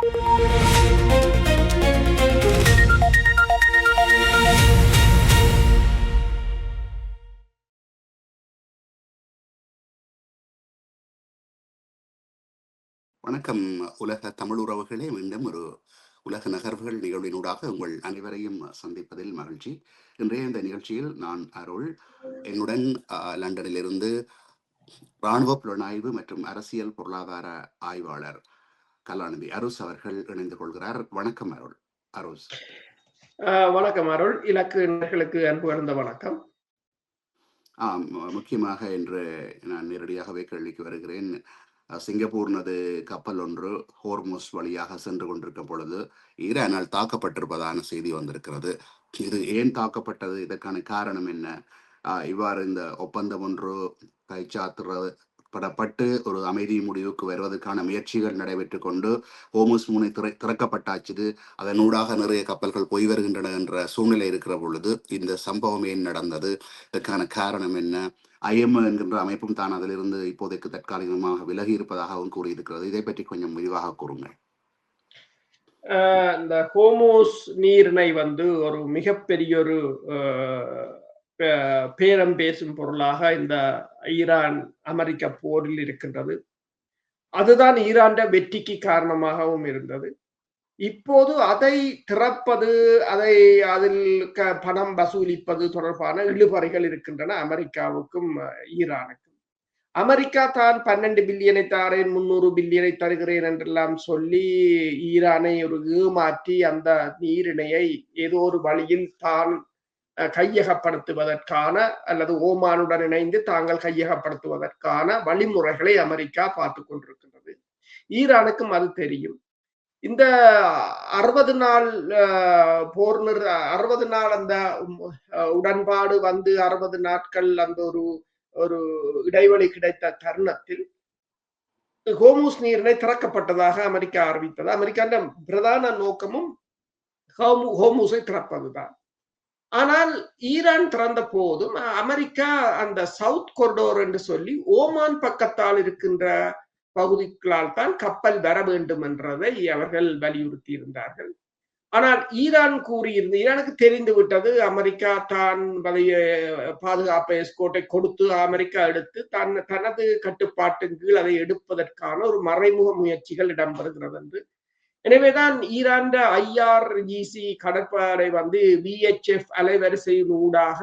வணக்கம் உலக தமிழ் உறவுகளே. மீண்டும் ஒரு உலக நகர்வுகள் நிகழ்வினூடாக உங்கள் அனைவரையும் சந்திப்பதில் மகிழ்ச்சி. இன்றைய இந்த நிகழ்ச்சியில் நான் அருள், என்னுடன் லண்டனிலிருந்து இராணுவ புலனாய்வு மற்றும் அரசியல் பொருளாதார ஆய்வாளர் கலாநிதி அருஸ் அவர்கள் இணைந்து கொள்கிறார். வணக்கம் அருள். அருஸ். வணக்கம் அருள். இலக்கு நேயர்களுக்கு அன்பு கலந்த வணக்கம். முக்கியமாக இன்று நான் நேரடியாகவே கேள்விக்கு வருகிறேன். சிங்கப்பூர்னது கப்பல் ஒன்று ஹோர்முஸ் வழியாக சென்று கொண்டிருக்கும் பொழுது ஈரானால் தாக்கப்பட்டிருப்பதான செய்தி வந்திருக்கிறது. இது ஏன் தாக்கப்பட்டது, இதற்கான காரணம் என்ன, இவ்வாறு இந்த ஒப்பந்தம் ஒன்று கைச்சாத்திடப்பட்டு ஒரு அமைதி முடிவுக்கு வருவதற்கான முயற்சிகள் நடைபெற்று கொண்டு ஹோர்முஸ் முனை திறக்கப்பட்டாச்சு, அதனூடாக நிறைய கப்பல்கள் போய் வருகின்றன என்ற சூழ்நிலை இருக்கிற பொழுது இந்த சம்பவம் ஏன் நடந்தது, இதற்கான காரணம் என்ன, IMF என்கின்ற அமைப்பும் தான் அதிலிருந்து இப்போதைக்கு தற்காலிகமாக விலகி இருப்பதாகவும் கூறியிருக்கிறது. இதை பற்றி கொஞ்சம் விரிவாக கூறுங்கள். இந்த ஹோர்முஸ் நீரிணை ஒரு மிகப்பெரிய ஒரு பேரம் பேசும் பொருளாக இந்த ஈரான் அமெரிக்க போரில் இருக்கின்றது. அதுதான் ஈரான் வெற்றிக்கு காரணமாகவும் இருந்தது. இப்போது அதை திறப்பது, அதில் பணம் வசூலிப்பது தொடர்பான இழுபறைகள் இருக்கின்றன அமெரிக்காவுக்கும் ஈரானுக்கும். அமெரிக்கா தான் 12 பில்லியனை தாரேன், 300 பில்லியனை தருகிறேன் என்றெல்லாம் சொல்லி ஈரானை ஒரு ஏமாற்றி அந்த நீரிணையை ஏதோ ஒரு வழியில் தான் கையகப்படுத்துவதற்கான அல்லது ஓமானுடன் இணைந்து தாங்கள் கையகப்படுத்துவதற்கான வழிமுறைகளை அமெரிக்கா பார்த்து கொண்டிருக்கின்றது. ஈரானுக்கும் அது தெரியும். இந்த 60 நாள் போர் 60 நாள் அந்த உடன்பாடு 60 நாட்கள் அந்த ஒரு இடைவெளி கிடைத்த தருணத்தில் ஹோர்முஸ் நீரிணை திறக்கப்பட்டதாக அமெரிக்கா அறிவித்தது. அமெரிக்காவின் பிரதான நோக்கமும் ஹோர்முஸை திறப்பதுதான். ஆனால் ஈரான் திறந்த போதும் அமெரிக்கா அந்த சவுத் கொரிடோர் என்று சொல்லி ஓமான் பக்கத்தால் இருக்கின்ற பகுதிகளால் தான் கப்பல் வர வேண்டும் என்றதை அவர்கள் வலியுறுத்தி இருந்தார்கள். ஆனால் ஈரானுக்கு தெரிந்து விட்டது, அமெரிக்கா தான் பாதுகாப்பு எஸ்கோட்டை கொடுத்து அமெரிக்கா எடுத்து தனது கட்டுப்பாட்டின் கீழ் அதை எடுப்பதற்கான ஒரு மறைமுக முயற்சிகள் இடம்பெறுகிறது என்று. எனவேதான் ஈரான் IRGC கடற்படை VHF அலைவரிசையின் ஊடாக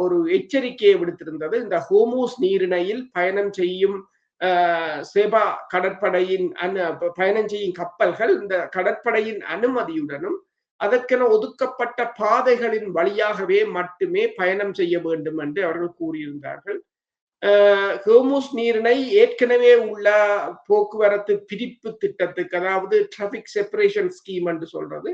ஒரு எச்சரிக்கையை விடுத்திருந்தது. இந்த ஹோர்முஸ் நீரிணையில் பயணம் செய்யும் சேபா கடற்படையின் பயணம் செய்யும் கப்பல்கள் இந்த கடற்படையின் அனுமதியுடனும் அதற்கென ஒதுக்கப்பட்ட பாதைகளின் வழியாகவே மட்டுமே பயணம் செய்ய வேண்டும் என்று அவர்கள் கூறியிருந்தார்கள். ஹோர்முஸ் நீரிணை ஏற்கனவே உள்ள போக்குவரத்து பிரிப்பு திட்டத்துக்கு, அதாவது டிராபிக் செப்பரேஷன் ஸ்கீம் என்று சொல்றது,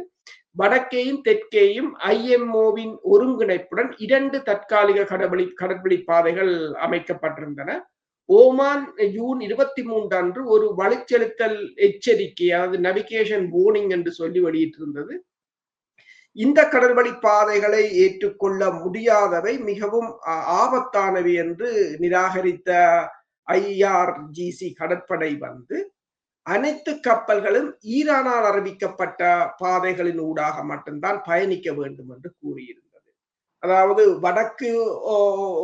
வடக்கேயும் தெற்கேயும் IMOவின் ஒருங்கிணைப்புடன் 2 தற்காலிக கடற்படை பாதைகள் அமைக்கப்பட்டிருந்தன. ஓமான் ஜூன் 23 அன்று ஒரு வழிச்செலுத்தல் எச்சரிக்கை, அதாவது நவிகேஷன் வார்னிங் என்று சொல்லி வெளியிட்டிருந்தது. இந்த கடல்வழி பாதைகளை ஏற்றுக்கொள்ள முடியாதவை, மிகவும் ஆபத்தானவை என்று நிராகரித்த IRGC கடற்படை அனைத்து கப்பல்களும் ஈரானால் அறிவிக்கப்பட்ட பாதைகளின் ஊடாக மட்டும்தான் பயணிக்க வேண்டும் என்று கூறியிருந்தது. அதாவது வடக்கு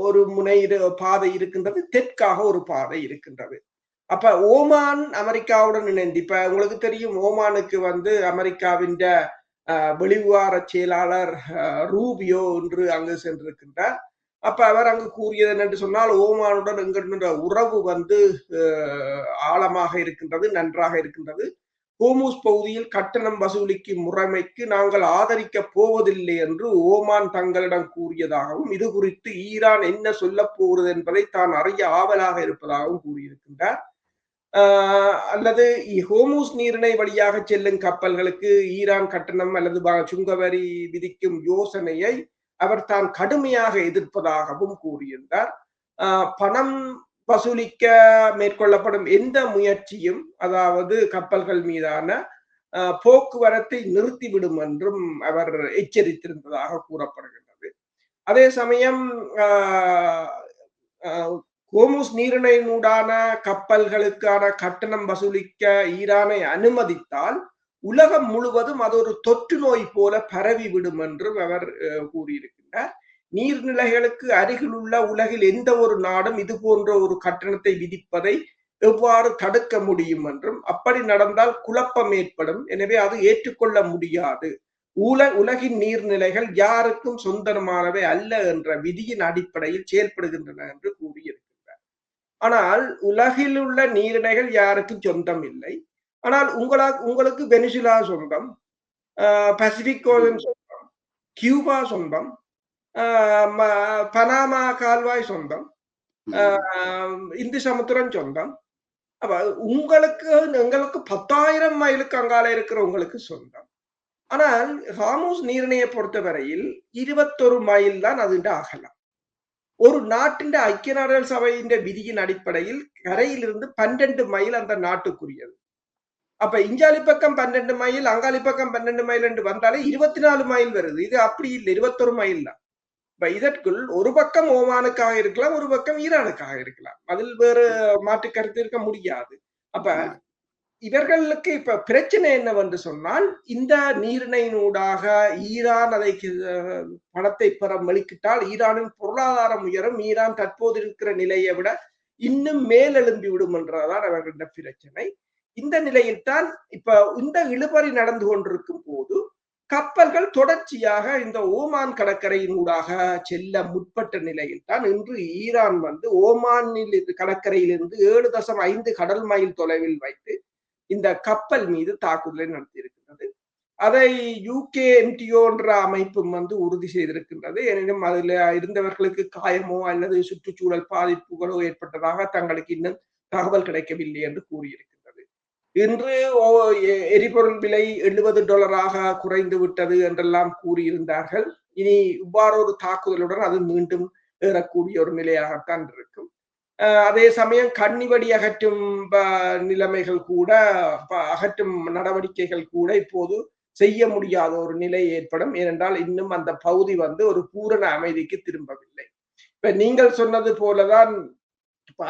ஒரு முனை பாதை இருக்கின்றது, தெற்காக ஒரு பாதை இருக்கின்றது. அப்ப ஓமான் அமெரிக்காவுடன் இணைந்து, இப்ப உங்களுக்கு தெரியும், ஓமானுக்கு அமெரிக்காவின் வெளிவிவகார செயலாளர் ரூபியோ என்று அங்கு சென்றிருக்கின்றார். அப்ப அவர் அங்கு கூறியது என்னென்று சொன்னால், ஓமானுடன் என்கின்ற உறவு ஆழமாக இருக்கின்றது, நன்றாக இருக்கின்றது. ஹோர்முஸ் பகுதியில் கட்டணம் வசூலிக்கும் முறைமைக்கு நாங்கள் ஆதரிக்க போவதில்லை என்று ஓமான் தங்களிடம் கூறியதாகவும், இது குறித்து ஈரான் என்ன சொல்ல போகிறது என்பதை தான் அறிய ஆவலாக இருப்பதாகவும் கூறியிருக்கின்றார். அல்லது ஹோர்முஸ் நீரிணை வழியாக செல்லும் கப்பல்களுக்கு ஈரான் கட்டணம் அல்லது சுங்கவரி விதிக்கும் யோசனையை அவர் தான் கடுமையாக எதிர்ப்பதாகவும் கூறியிருந்தார். பணம் வசூலிக்க மேற்கொள்ளப்படும் எந்த முயற்சியும், அதாவது கப்பல்கள் மீதான போக்குவரத்தை நிறுத்திவிடும் என்றும் அவர் எச்சரித்திருந்ததாக கூறப்படுகின்றது. அதே சமயம் ஹோர்முஸ் நீரிணையினூடான கப்பல்களுக்கான கட்டணம் வசூலிக்க ஈரானை அனுமதித்தால் உலகம் முழுவதும் அது ஒரு தொற்று நோய் போல பரவிவிடும் என்றும் அவர் கூறியிருக்கின்றார். நீர்நிலைகளுக்கு அருகில் உள்ள உலகில் எந்த ஒரு நாடும் இது போன்ற ஒரு கட்டணத்தை விதிப்பதை எவ்வாறு தடுக்க முடியும் என்றும், அப்படி நடந்தால் குழப்பம் ஏற்படும், எனவே அது ஏற்றுக்கொள்ள முடியாது, உலகின் நீர்நிலைகள் யாருக்கும் சொந்தமானவை அல்ல என்ற விதியின் அடிப்படையில் செயல்படுகின்றன என்று கூறியிருக்கிறார். ஆனால் உலகில் உள்ள நீர்நிலைகள் யாருக்கும் சொந்தம் இல்லை. ஆனால் உங்களுக்கு வெனிசுலா சொந்தம், பசிபிக் ஓசன் சொந்தம், கியூபா சொந்தம், பனாமா கால்வாய் சொந்தம், இந்து சமுத்திரம் சொந்தம். அப்ப உங்களுக்கு எங்களுக்கு 10,000 மைலுக்கு அங்கால இருக்கிற உங்களுக்கு சொந்தம். ஆனால் ஹார்முஸ் நீரிணையை பொறுத்தவரையில் 21 மைல் தான் அதுண்ட அகலம். ஒரு நாட்டின் ஐக்கிய நாடுகள் சபையின் விதியின் அடிப்படையில் கரையிலிருந்து 12 மைல் அந்த நாட்டுக்குரியது. அப்ப இஞ்சாலி பக்கம் 12 மைல், அங்காளி பக்கம் 12 மைல் என்று வந்தாலே 24 மைல் வருது. இது அப்படி இல்லை, 21 மைல் தான். இப்ப இதற்குள் ஒரு பக்கம் ஓமானுக்காக இருக்கலாம், ஒரு பக்கம் ஈரானுக்காக இருக்கலாம். அதில் வேறு மாற்று கருத்து இருக்க முடியாது. அப்ப இவர்களுக்கு இப்ப பிரச்சனை என்னவென்று சொன்னால், இந்த நீரிணையினூடாக ஈரான் அதை பணத்தை பெற மெலிக்கிட்டால் ஈரானின் பொருளாதாரம் உயரும், ஈரான் தற்போது இருக்கிற நிலையை விட இன்னும் மேலெழும்பி விடும் என்றதான் அவர்களின் பிரச்சனை. இந்த நிலையில் தான் இப்ப இந்த இழுபறி நடந்து கொண்டிருக்கும் போது கப்பல்கள் தொடர்ச்சியாக இந்த ஓமான் கடற்கரையினூடாக செல்ல முற்பட்ட நிலையில் தான் இன்று ஈரான் ஓமானில் கடற்கரையிலிருந்து 7.5 கடல் மைல் தொலைவில் வைத்து இந்த கப்பல் மீது தாக்குதலை நடத்தியிருக்கின்றது. அதை UKMTO என்ற அமைப்பும் உறுதி செய்திருக்கின்றது. எனினும் அதில் இருந்தவர்களுக்கு காயமோ அல்லது சுற்றுச்சூழல் பாதிப்புகளோ ஏற்பட்டதாக தங்களுக்கு இன்னும் தகவல் கிடைக்கவில்லை என்று கூறியிருக்கிறது. இன்று எரிபொருள் விலை $70 குறைந்து விட்டது என்றெல்லாம் கூறியிருந்தார்கள். இனி இவ்வாறு ஒரு தாக்குதலுடன் அது மீண்டும் ஏறக்கூடிய ஒரு நிலையாகத்தான் இருக்கும். அதே சமயம் கண்ணிவடி அகற்றும் நிலைமைகள் கூட, அகற்றும் நடவடிக்கைகள் கூட இப்போது செய்ய முடியாத ஒரு நிலை ஏற்படும். ஏனென்றால் இன்னும் அந்த பகுதி ஒரு பூரண அமைதிக்கு திரும்பவில்லை. இப்ப நீங்கள் சொன்னது போலதான்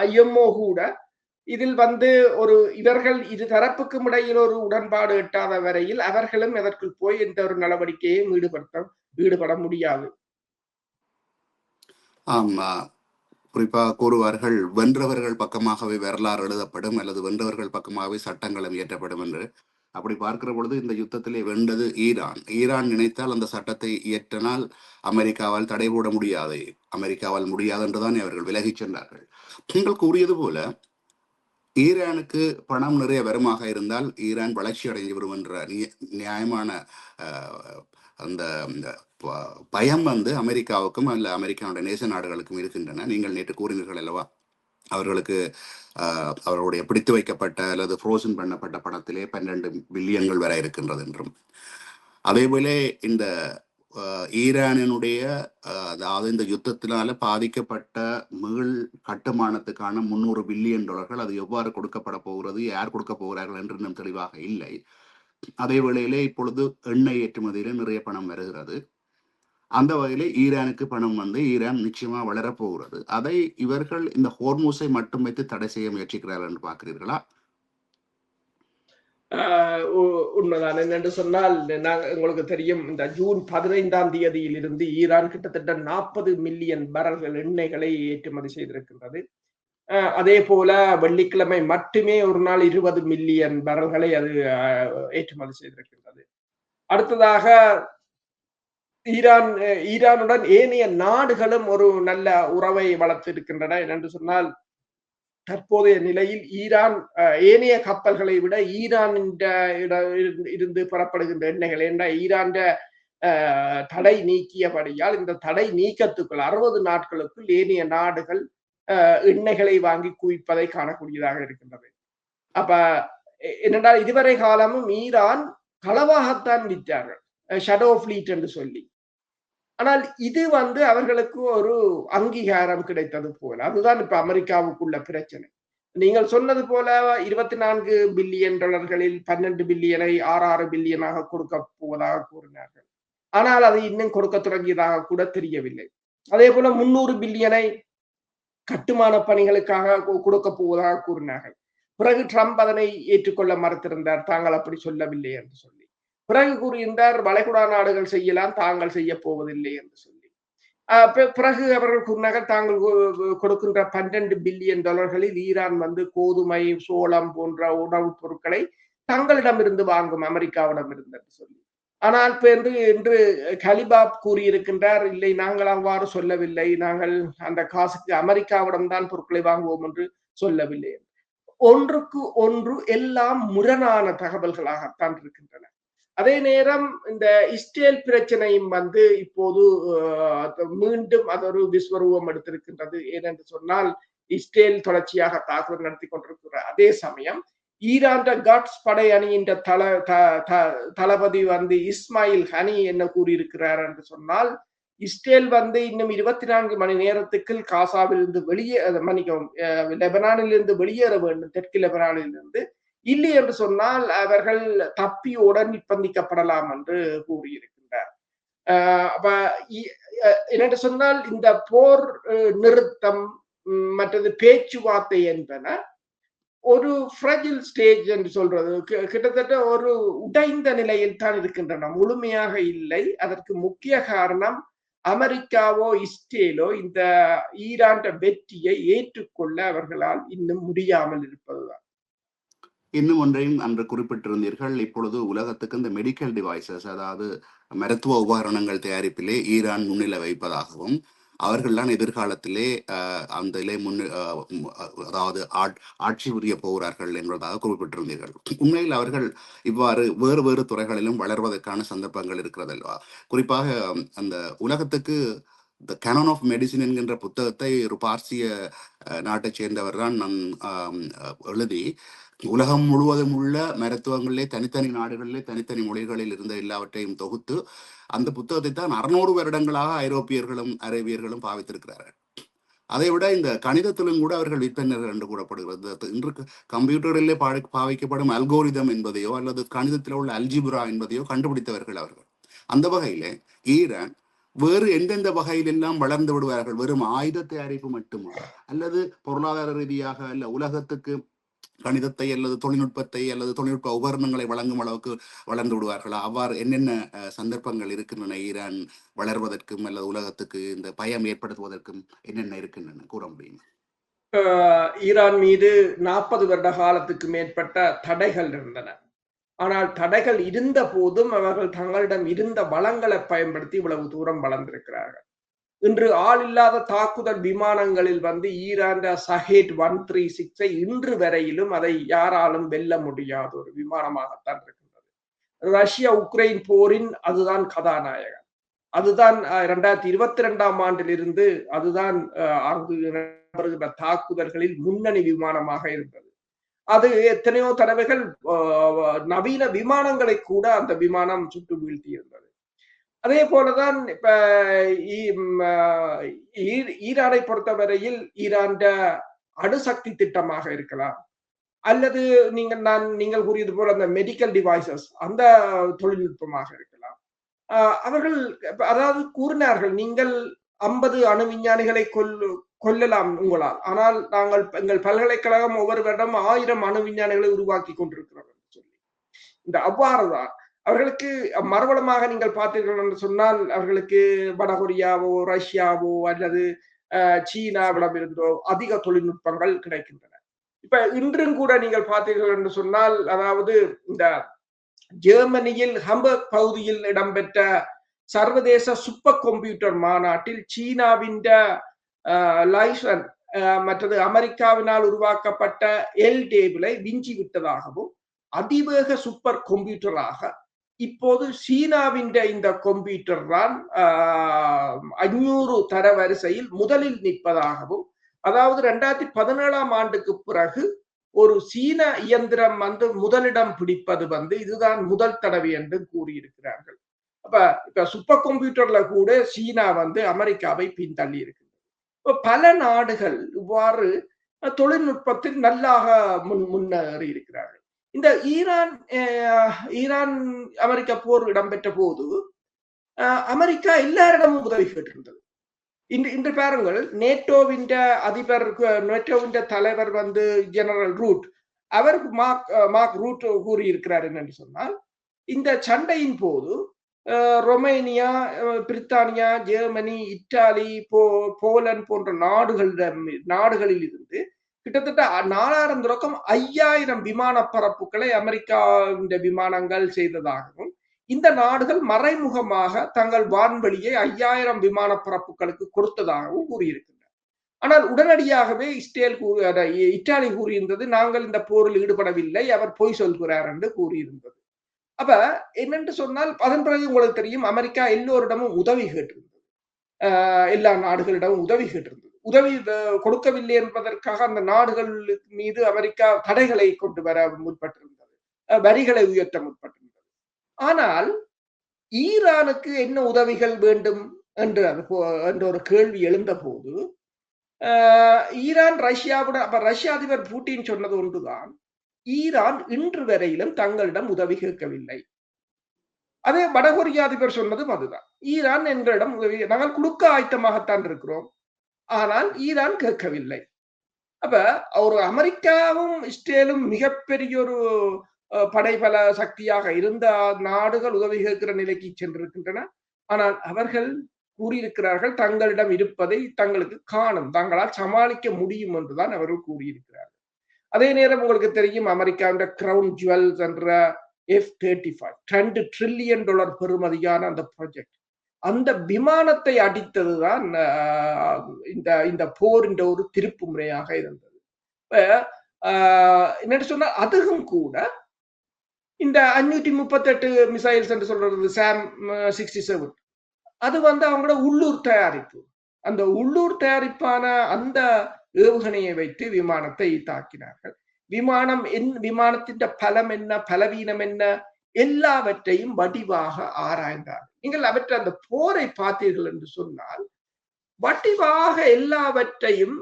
IMO கூட இதில் ஒரு இவர்கள் இரு தரப்புக்கும் இடையில் ஒரு உடன்பாடு எட்டாத வரையில் அவர்களும் இதற்குள் போய் எந்த ஒரு நடவடிக்கையும் ஈடுபட முடியாது. ஆமா, குறிப்பாக கூறுவார்கள், வென்றவர்கள் பக்கமாகவே வரலாறு எழுதப்படும் அல்லது வென்றவர்கள் பக்கமாகவே சட்டங்களும் இயற்றப்படும் என்று. அப்படி பார்க்கிற பொழுது இந்த யுத்தத்திலே வென்றது ஈரான் நினைத்தால் அந்த சட்டத்தை இயற்றினால் அமெரிக்காவால் தடை போட முடியாது, அமெரிக்காவால் முடியாது என்றுதான் அவர்கள் விலகிச் சென்றார்கள். நீங்கள் கூறியது போல ஈரானுக்கு பணம் நிறைய வருமாக இருந்தால் ஈரான் வளர்ச்சி அடைந்து வரும் என்ற நியாயமான அந்த பயம் அமெரிக்காவுக்கும் அல்ல அமெரிக்காவுடைய நேச நாடுகளுக்கும் இருக்கின்றன. நீங்கள் நேற்று கூறினீர்கள் அல்லவா, அவர்களுக்கு அவர்களுடைய பிடித்து வைக்கப்பட்ட அல்லது ஃப்ரோசன் பண்ணப்பட்ட பணத்திலே 12 பில்லியன்கள் வரை இருக்கின்றது என்றும். அதேபோல இந்த ஈரானினுடைய அதாவது இந்த யுத்தத்தினால பாதிக்கப்பட்ட மீள் கட்டுமானத்துக்கான $300 பில்லியன் அது எவ்வாறு கொடுக்கப்பட போகிறது, யார் கொடுக்க போகிறார்கள் என்று இன்னும் தெளிவாக இல்லை. அதே வேளையிலே இப்பொழுது எண்ணெய் ஏற்றுமதியில நிறைய பணம் வருகிறது. அந்த வகையிலே ஈரானுக்கு பணம் ஈரான் நிச்சயமா வளரப்போகிறது. அதை இவர்கள் இந்த ஹோர்முஸை மட்டும் வைத்து தடை செய்ய முயற்சிக்கிறார்கள் என்று பார்க்கிறீர்களா? உண்மைதான். என்னென்று சொன்னால், உங்களுக்கு தெரியும், இந்த ஜூன் 15ஆம் தேதியிலிருந்து ஈரான் கிட்டத்தட்ட 40 மில்லியன் பரல்கள் எண்ணெய்களை ஏற்றுமதி செய்திருக்கின்றது. அதே போல வெள்ளிக்கிழமை மட்டுமே ஒரு நாள் 20 மில்லியன் பரல்களை அது ஏற்றுமதி செய்திருக்கின்றது. அடுத்ததாக ஈரானுடன் ஏனைய நாடுகளும் ஒரு நல்ல உறவை வளர்த்திருக்கின்றன. என்று சொன்னால், தற்போதைய நிலையில் ஈரான் ஏனைய கப்பல்களை விட ஈரான் இருந்து பெறப்படுகின்ற எண்ணெய்கள் என்ற ஈரான் தடை நீக்கியபடியால் இந்த தடை நீக்கத்துக்குள் 60 நாட்களுக்குள் ஏனைய நாடுகள் எண்ணெய்களை வாங்கி குவிப்பதை காணக்கூடியதாக இருக்கின்றது. அப்ப என்னென்றால் இதுவரை காலமும் ஈரான் களவாகத்தான் விற்றார்கள், ஷடோ ஃபிளீட் என்று சொல்லி. ஆனால் இது அவர்களுக்கு ஒரு அங்கீகாரம் கிடைத்தது போல. அதுதான் இப்ப அமெரிக்காவுக்குள்ள பிரச்சனை. நீங்கள் சொன்னது போல $24 பில்லியன் 12 பில்லியனை 6 பில்லியனாக கொடுக்க போவதாக கூறினார்கள். ஆனால் அது இன்னும் கொடுக்க தொடங்கியதாக கூட தெரியவில்லை. அதே போல 300 பில்லியனை கட்டுமான பணிகளுக்காக கொடுக்க போவதாக கூறினார்கள். பிறகு ட்ரம்ப் அதனை ஏற்றுக்கொள்ள மறுத்திருந்தார், தாங்கள் அப்படி சொல்லவில்லை என்று சொல்லி. பிறகு கூறியிருந்தார், வளைகுடா நாடுகள் செய்யலாம், தாங்கள் செய்ய போவதில்லை என்று சொல்லி. பிறகு அவர்கள் கூறினார்கள், தாங்கள் கொடுக்கின்ற $12 பில்லியன் ஈரான் வந்து கோதுமை, சோளம் போன்ற உணவுப் பொருட்களை தங்களிடமிருந்து வாங்கும், அமெரிக்காவிடம் இருந்து என்று சொல்லி. ஆனால் இன்று கலிபாப் கூறியிருக்கின்றார், இல்லை நாங்கள் அவ்வாறு சொல்லவில்லை, நாங்கள் அந்த காசுக்கு அமெரிக்காவிடம் தான் பொருட்களை வாங்குவோம் என்று சொல்லவில்லை. ஒன்றுக்கு ஒன்று எல்லாம் முரணான தகவல்களாகத்தான் இருக்கின்றன. அதே நேரம் இந்த இஸ்ரேல் பிரச்சனையும் வந்து இப்போது மீண்டும் அது ஒரு விஸ்வரூபம் எடுத்திருக்கின்றது. ஏனென்று சொன்னால், இஸ்ரேல் தொடர்ச்சியாக தாக்குதல் நடத்தி கொண்டிருக்கிற அதே சமயம் ஈரான் கட்ஸ் படை அணியின் தளபதி வந்து இஸ்மாயில் ஹனி என்ன கூறியிருக்கிறார் என்று சொன்னால், இஸ்ரேல் வந்து இன்னும் 24 மணி நேரத்துக்குள் காசாவில் இருந்து லெபனானில் இருந்து வெளியேற வேண்டும், தெற்கு லெபனானில் இருந்து. இல்லை என்று சொன்னால் அவர்கள் தப்பியோட நிர்பந்திக்கப்படலாம் என்று கூறியிருக்கின்றார். அப்ப என்னென்று சொன்னால், இந்த போர் நிறுத்தம் மற்றது பேச்சுவார்த்தை என்பன ஒரு ஃப்ரெஜில் ஸ்டேஜ் என்று சொல்றது, கிட்டத்தட்ட ஒரு உடைந்த நிலையில் தான் இருக்கின்றன, முழுமையாக இல்லை. அதற்கு முக்கிய காரணம் அமெரிக்காவோ இஸ்ரேலோ இந்த ஈரான் வெற்றியை ஏற்றுக்கொள்ள அவர்களால் இன்னும் முடியாமல் இருப்பதுதான். இன்னும் ஒன்றையும் அன்று குறிப்பிட்டிருந்தீர்கள், இப்பொழுது உலகத்துக்கு இந்த மெடிக்கல் டிவைசஸ், அதாவது மருத்துவ உபகரணங்கள் தயாரிப்பிலே ஈரான் முன்னிலை வைப்பதாகவும், அவர்கள்தான் எதிர்காலத்திலே அந்த அதாவது ஆட்சி புரிய போகிறார்கள் என்பதாக குறிப்பிட்டிருந்தீர்கள். உண்மையில் அவர்கள் இவ்வாறு வேறு வேறு துறைகளிலும் வளர்வதற்கான சந்தர்ப்பங்கள் இருக்கிறதல்வா? குறிப்பாக அந்த உலகத்துக்கு த கேனன் ஆஃப் மெடிசின் என்கின்ற புத்தகத்தை ஒரு பார்சிய நாட்டைச் சேர்ந்தவர் தான் எழுதி உலகம் முழுவதும் உள்ள மருத்துவங்களிலே தனித்தனி நாடுகளிலே தனித்தனி மொழிகளில் இருந்த எல்லாவற்றையும் தொகுத்து அந்த புத்தகத்தை தான் 600 வருடங்களாக ஐரோப்பியர்களும் அரேபியர்களும் பாவித்திருக்கிறார்கள். அதை விட இந்த கணிதத்திலும் கூட அவர்கள் விற்பனர் என்று கூறப்படுகிறது. இன்று கம்ப்யூட்டரிலே பாவிக்கப்படும் அல்கோரிதம் என்பதையோ அல்லது கணிதத்தில் உள்ள அல்ஜிபுரா என்பதையோ கண்டுபிடித்தவர்கள் அவர்கள். அந்த வகையிலே ஈரான் வேறு எந்தெந்த வகையிலெல்லாம் வளர்ந்து விடுவார்கள்? வெறும் ஆயுத தயாரிப்பு மட்டுமா, அல்லது பொருளாதார ரீதியாக அல்ல உலகத்துக்கு கணிதத்தை அல்லது தொழில்நுட்பத்தை அல்லது தொழில்நுட்ப உபகரணங்களை வழங்கும் அளவுக்கு வளர்ந்து விடுவார்களா? அவ்வாறு என்னென்ன சந்தர்ப்பங்கள் இருக்கின்றன ஈரான் வளர்வதற்கும் அல்லது உலகத்துக்கு இந்த பயம் ஏற்படுத்துவதற்கும் என்னென்ன இருக்கின்றன கூற முடியும்? ஈரான் மீது 40 வருட காலத்துக்கு மேற்பட்ட தடைகள் இருந்தன. ஆனால் தடைகள் இருந்த போதும் அவர்கள் தங்களிடம் இருந்த வளங்களை பயன்படுத்தி இவ்வளவு தூரம் வளர்ந்திருக்கிறார்கள். இன்று ஆள் இல்லாத தாக்குதல் விமானங்களில் வந்து ஈரான் சஹேட் 136 இன்று வரையிலும் அதை யாராலும் வெல்ல முடியாத ஒரு விமானமாகத்தான் இருக்கின்றது. ரஷ்யா உக்ரைன் போரின் அதுதான் கதாநாயகன். அதுதான் 2022ஆம் ஆண்டிலிருந்து அதுதான் அங்கு தாக்குதல்களில் முன்னணி விமானமாக இருந்தது. அது எத்தனையோ தடவைகள் நவீன விமானங்களை கூட அந்த விமானம் சுட்டு வீழ்த்தி இருந்தது. அதே போலதான் இப்ப ஈரானை பொறுத்தவரையில் ஈரான் அணுசக்தி திட்டமாக இருக்கலாம், அல்லது நீங்கள் கூறியது போல அந்த மெடிக்கல் டிவைசஸ் அந்த தொழில்நுட்பமாக இருக்கலாம். அவர்கள் அதாவது கூறினார்கள், நீங்கள் 50 அணு விஞ்ஞானிகளை கொல்லலாம் உங்களால், ஆனால் நாங்கள் எங்கள் பல்கலைக்கழகம் ஒவ்வொரு வருடம் 1000 அணு விஞ்ஞானிகளை உருவாக்கி கொண்டிருக்கிறோம் என்று சொல்லி. இந்த அவ்வாறுதான் அவர்களுக்கு மறுபலமாக நீங்கள் பார்த்தீர்கள் என்று சொன்னால், அவர்களுக்கு வடகொரியாவோ ரஷ்யாவோ அல்லது சீனாவிடமிருந்தோ அதிக தொழில்நுட்பங்கள் கிடைக்கின்றன. இப்ப இன்றும் கூட நீங்கள் பார்த்தீர்கள் என்று சொன்னால், அதாவது இந்த ஜெர்மனியில் ஹம்பர்க் பகுதியில் இடம்பெற்ற சர்வதேச சூப்பர் கம்ப்யூட்டர் மாநாட்டில் சீனாவின் லைசன் மற்றது அமெரிக்காவினால் உருவாக்கப்பட்ட எல்டேபிளை விஞ்சி விட்டதாகவும், அதிவேக சூப்பர் கம்ப்யூட்டராக இப்போது சீனாவின் இந்த கம்ப்யூட்டர் தான் 500 தரவரிசையில் முதலில் நிற்பதாகவும், அதாவது 2017ஆம் ஆண்டுக்கு பிறகு ஒரு சீன இயந்திரம் வந்து முதலிடம் பிடிப்பது வந்து இதுதான் முதல் தடவை என்று கூறியிருக்கிறார்கள். இப்ப சூப்பர் கம்ப்யூட்டர்ல கூட சீனா வந்து அமெரிக்காவை பின்தள்ளி இருக்கின்றது. இப்ப பல நாடுகள் இவ்வாறு தொழில்நுட்பத்தில் நல்லாக முன்னேறி இருக்கிறார்கள். இந்த ஈரான் அமெரிக்கா போர் இடம்பெற்ற போது அமெரிக்கா எல்லாரிடமும் உதவி கேட்டிருந்தது. இன்று பாருங்கள், நேட்டோவின் அதிபர், நேட்டோவின் தலைவர் வந்து ஜெனரல் ரூட், அவர் மார்க் ரூட் கூறியிருக்கிறார் என்னன்னு சொன்னால், இந்த சண்டையின் போது ரொமேனியா, பிரித்தானியா, ஜெர்மனி, இத்தாலி, போலந்து போன்ற நாடுகளில் இருந்து கிட்டத்தட்ட 4000 தொடக்கம் 5000 விமான பரப்புகளை அமெரிக்காவின் விமானங்கள் செய்ததாகவும், இந்த நாடுகள் மறைமுகமாக தங்கள் வான்வெளியை 5000 விமான பரப்புகளுக்கு கொடுத்ததாகவும் கூறியிருக்கின்றனர். ஆனால் உடனடியாகவே இத்தாலி கூறியிருந்தது, நாங்கள் இந்த போரில் ஈடுபடவில்லை, அவர் பொய் சொல்கிறார் என்று கூறியிருந்தது. அப்ப என்னென்று சொன்னால், அதன் பிறகு உங்களுக்கு தெரியும், அமெரிக்கா எல்லோரிடமும் உதவி கேட்டிருந்தது. எல்லா நாடுகளிடமும் உதவி கேட்டிருந்தது. உதவி கொடுக்கவில்லை என்பதற்காக அந்த நாடுகள் மீது அமெரிக்கா தடைகளை கொண்டு வர முற்பட்டிருந்தது, வரிகளை உயர்த்த முற்பட்டிருந்தது. ஆனால் ஈரானுக்கு என்ன உதவிகள் வேண்டும் என்று ஒரு கேள்வி எழுந்த போது, ஈரான் ரஷ்யாவுடன், அப்ப ரஷ்ய அதிபர் புட்டின் சொன்னது ஒன்றுதான், ஈரான் இன்று வரையிலும் தங்களிடம் உதவி கேட்கவில்லை. அதே வடகொரிய அதிபர் சொன்னதும் அதுதான், ஈரான் எங்களிடம் உதவி, நாங்கள் கொடுக்க ஆயத்தமாகத்தான் இருக்கிறோம், ஆனால் ஈரான் கேட்கவில்லை. அப்ப ஒரு அமெரிக்காவும் இஸ்ரேலும் மிகப்பெரிய ஒரு படைபல சக்தியாக இருந்த நாடுகள் உதவி கேட்கிற நிலைக்கு சென்றிருக்கின்றன. ஆனால் அவர்கள் கூறியிருக்கிறார்கள், தங்களிடம் இருப்பதை தங்களுக்கு காணும், தங்களால் சமாளிக்க முடியும் என்றுதான் அவர்கள் கூறியிருக்கிறார்கள். அதே நேரம் உங்களுக்கு தெரியும், அமெரிக்காவின் கிரவுன் ஜுவல்ஸ் என்ற F-35 $2 trillion பெறுமதியான அந்த ப்ராஜெக்ட், அந்த விமானத்தை அடித்ததுதான் இந்த போர் என்ற ஒரு திருப்பு முறையாக இருந்தது. என்ன சொன்னா, அதுவும் கூட இந்த 538 மிசைல்ஸ் என்று சொல்றது SAM 67, அது வந்து அவங்களோட உள்ளூர் தயாரிப்பு. அந்த உள்ளூர் தயாரிப்பான அந்த ஏவுகணையை வைத்து விமானத்தை தாக்கினார்கள். விமானத்தின் பலம் என்ன, பலவீனம் என்ன, எல்லாவற்றையும் வடிவாக ஆராய்ந்தார்கள். நீங்கள் அவற்றை அந்த போரை பார்த்தீர்கள் என்று சொன்னால், வடிவாக எல்லாவற்றையும்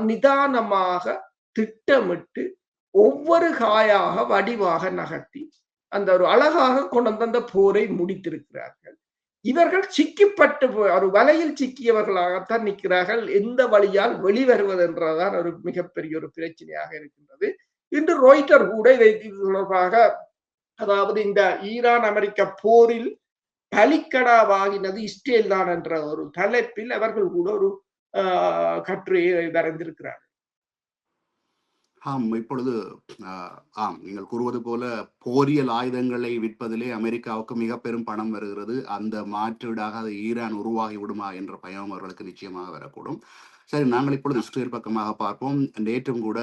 நிதானமாக திட்டமிட்டு ஒவ்வொரு காயாக வடிவாக நகர்த்தி அந்த ஒரு அழகாக கொண்டு வந்து அந்த போரை முடித்திருக்கிறார்கள். இவர்கள் சிக்கப்பட்டு ஒரு வலையில் சிக்கியவர்களாகத்தான் நிற்கிறார்கள். எந்த வழியால் வெளிவருவது என்றதான் ஒரு மிகப்பெரிய ஒரு பிரச்சனையாக இருக்கின்றது. இன்று ராய்ட்டர் கூட இதை தொடர்பாக, அதாவது இந்த ஈரான் அமெரிக்க போரில் பலிக்கடாவாகினது இஸ்ரேல் தான் என்ற ஒரு தலைப்பில் அவர்கள் கூட ஒரு கட்டுரையை வரைந்திருக்கிறார்கள். ஆம், இப்பொழுது நீங்கள் கூறுவது போல போரியல் ஆயுதங்களை விற்பதிலே அமெரிக்காவுக்கு மிக பெரும் பணம் வருகிறது. அந்த மாற்றீடாக அது ஈரான் உருவாகி விடுமா என்ற பயம் அவர்களுக்கு நிச்சயமாக வரக்கூடும். சரி, நாங்கள் இப்பொழுது இஸ்ரேல் பக்கமாக பார்ப்போம். நேற்றும் கூட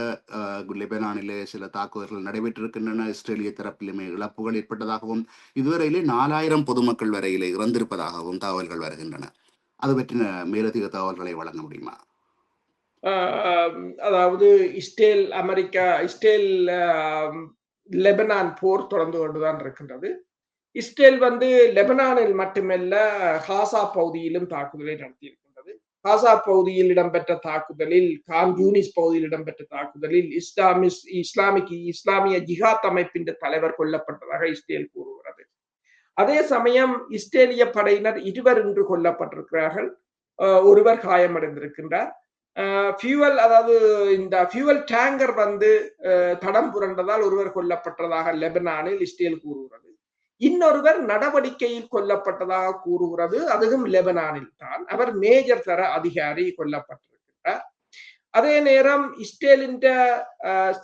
லெபனானிலே சில தாக்குதல்கள் நடைபெற்றிருக்கின்றன. இஸ்ரேலிய தரப்பிலுமே இழப்புகள் ஏற்பட்டதாகவும், இதுவரையிலே 4000 பொதுமக்கள் வரையிலே இறந்திருப்பதாகவும் தகவல்கள் வருகின்றன. அது பற்றின மேலதிக தகவல்களை வழங்க முடியுமா? அதாவது இஸ்ரேல் லெபனான் போர் தொடர்ந்து கொண்டுதான் இருக்கின்றது. இஸ்ரேல் வந்து லெபனானில் மட்டுமல்ல, காசா பகுதியிலும் தாக்குதலை நடத்தியிருக்கின்றது. காசா பகுதியில் இடம்பெற்ற தாக்குதலில், கான் யூனிஸ் பகுதியில் இடம்பெற்ற தாக்குதலில் இஸ்லாமிய ஜிஹாத் அமைப்பின் தலைவர் கொல்லப்பட்டதாக இஸ்ரேல் கூறுகிறது. அதே சமயம் இஸ்ரேலிய படையினர் 2 இன்று கொல்லப்பட்டிருக்கிறார்கள், ஒருவர் காயமடைந்திருக்கின்றார். அதாவது இந்த ஃபியூவல் டேங்கர் வந்து தடம் புரண்டதால் ஒருவர் கொல்லப்பட்டதாக லெபனானில் இஸ்ரேல் கூறுகிறது. இன்னொருவர் நடவடிக்கையில் கொல்லப்பட்டதாக கூறுகிறது, அதுவும் லெபனானில் தான். அவர் மேஜர் தர அதிகாரி கொல்லப்பட்டிருக்கிறார். அதே நேரம் இஸ்ரேலின்